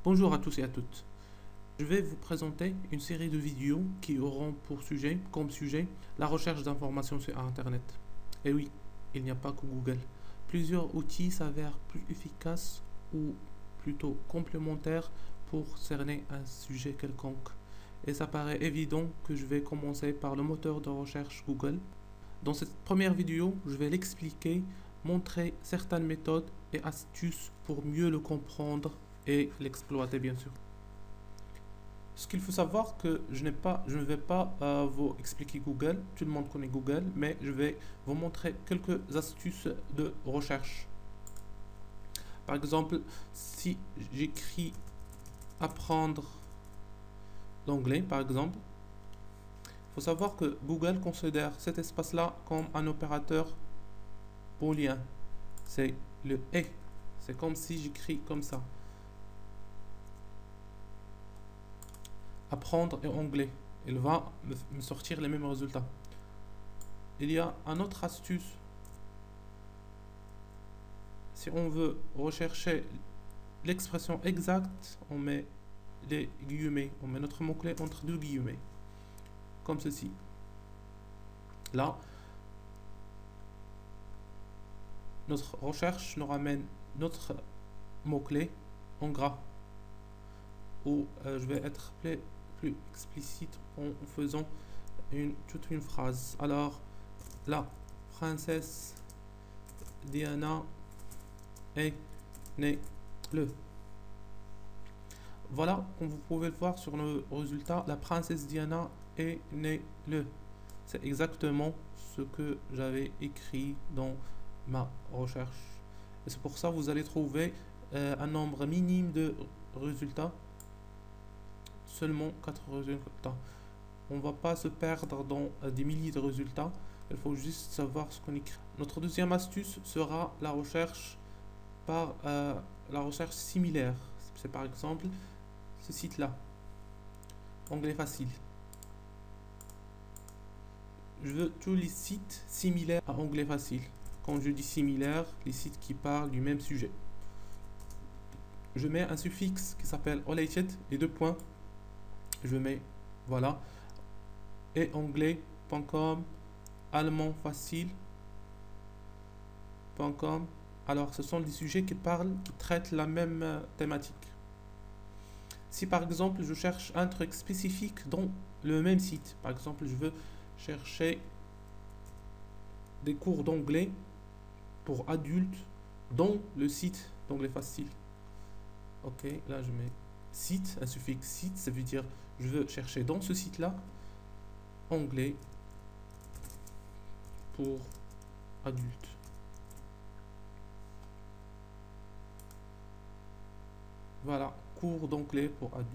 Bonjour à tous et à toutes. Je vais vous présenter une série de vidéos qui auront comme sujet la recherche d'informations sur Internet. Et oui, il n'y a pas que Google. Plusieurs outils s'avèrent plus efficaces ou plutôt complémentaires pour cerner un sujet quelconque. Et ça paraît évident que je vais commencer par le moteur de recherche Google. Dans cette première vidéo, je vais l'expliquer, montrer certaines méthodes et astuces pour mieux le comprendre et l'exploiter bien sûr. Ce qu'il faut savoir que je ne vais pas vous expliquer Google, tout le monde connaît Google, mais je vais vous montrer quelques astuces de recherche. Par exemple, si j'écris apprendre l'anglais par exemple, il faut savoir que Google considère cet espace-là comme un opérateur booléen. C'est le et. C'est comme si j'écris comme ça. Apprendre et anglais. Il va me sortir les mêmes résultats. Il y a une autre astuce. Si on veut rechercher l'expression exacte, on met les guillemets. On met notre mot-clé entre deux guillemets. Comme ceci. Là, notre recherche nous ramène notre mot-clé en gras. Ou je vais être plus explicite en faisant toute une phrase. Alors, la princesse Diana est née le. Voilà, comme vous pouvez le voir sur le résultat, la princesse Diana est née le. C'est exactement ce que j'avais écrit dans ma recherche. Et c'est pour ça que vous allez trouver un nombre minime de résultats. Seulement 4 résultats. On ne va pas se perdre dans des milliers de résultats. Il faut juste savoir ce qu'on écrit. Notre deuxième astuce sera la recherche par la recherche similaire. C'est par exemple ce site-là. Anglais facile. Je veux tous les sites similaires à anglais facile. Quand je dis similaire, les sites qui parlent du même sujet. Je mets un suffixe qui s'appelle related et deux points. Je mets, voilà, et anglais.com, allemand facile.com. Alors, ce sont des sujets qui traitent la même thématique. Si par exemple, je cherche un truc spécifique dans le même site, par exemple, je veux chercher des cours d'anglais pour adultes dans le site d'anglais facile. Ok, là je mets site, un suffixe site, ça veut dire je veux chercher dans ce site-là anglais pour adultes. Voilà, cours d'anglais pour adultes.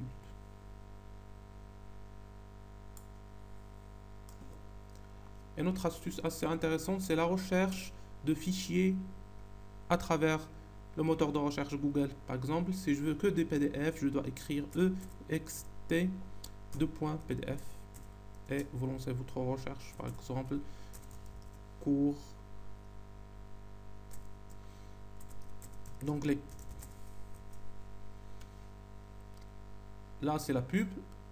Et une autre astuce assez intéressante, c'est la recherche de fichiers à travers le moteur de recherche Google. Par exemple, si je veux que des PDF, je dois écrire ext .pdf et vous lancez votre recherche. Par exemple, cours d'anglais. Là, c'est la pub.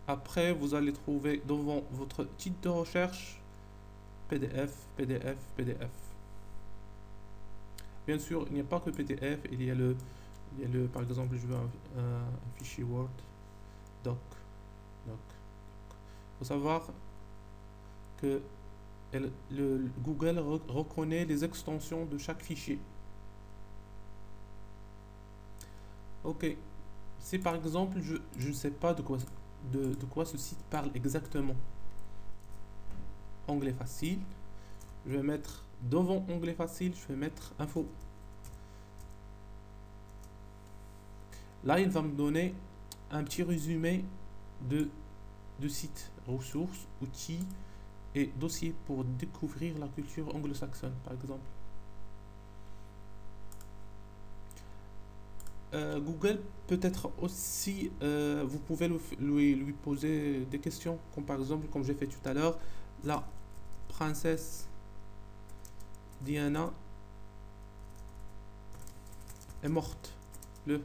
Après, vous allez trouver devant votre titre de recherche PDF, PDF, PDF. Bien sûr, il n'y a pas que PDF, il y a le par exemple, je veux un fichier Word, doc. Il faut savoir que Google reconnaît les extensions de chaque fichier. Ok, si par exemple, je ne sais pas de quoi ce site parle exactement. Anglais facile, je vais mettre devant anglais facile, je vais mettre info. Là, il va me donner un petit résumé de sites, ressources, outils et dossiers pour découvrir la culture anglo-saxonne, par exemple. Google peut être aussi, vous pouvez lui poser des questions, comme par exemple, comme j'ai fait tout à l'heure, la princesse Diana est morte le.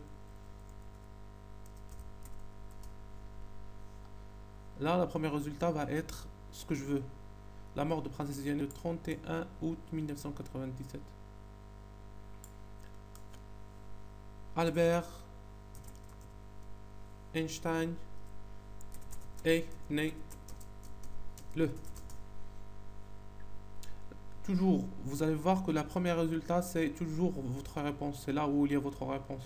Là, le premier résultat va être ce que je veux. La mort de Princesse Diana le 31 août 1997. Albert Einstein est né le. Toujours, vous allez voir que le premier résultat, c'est toujours votre réponse. C'est là où il y a votre réponse.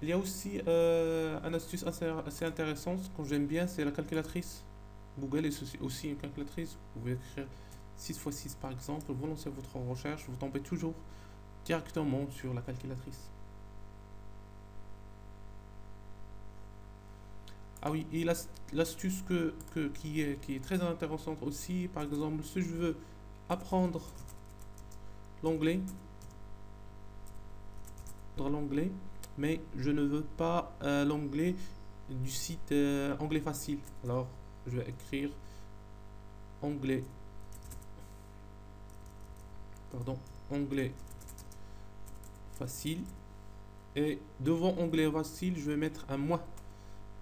Il y a aussi une astuce assez intéressante que j'aime bien, c'est la calculatrice. Google est aussi une calculatrice. Vous pouvez écrire 6 x 6 par exemple, vous lancez votre recherche, vous tombez toujours directement sur la calculatrice. Ah oui, et l'astuce qui est très intéressante aussi, par exemple, si je veux apprendre l'anglais, mais je ne veux pas l'anglais du site Anglais Facile. Alors, je vais écrire anglais facile. Et devant anglais facile, je vais mettre un moi.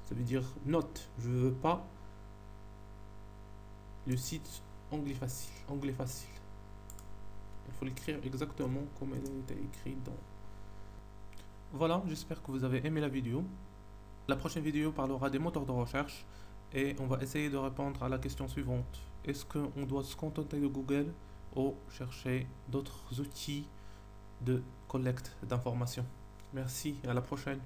Ça veut dire note. Je veux pas le site anglais facile. Il faut l'écrire exactement comme elle a été écrite dans. Voilà, j'espère que vous avez aimé la vidéo. La prochaine vidéo parlera des moteurs de recherche et on va essayer de répondre à la question suivante. Est-ce qu'on doit se contenter de Google ou chercher d'autres outils de collecte d'informations? Merci et à la prochaine.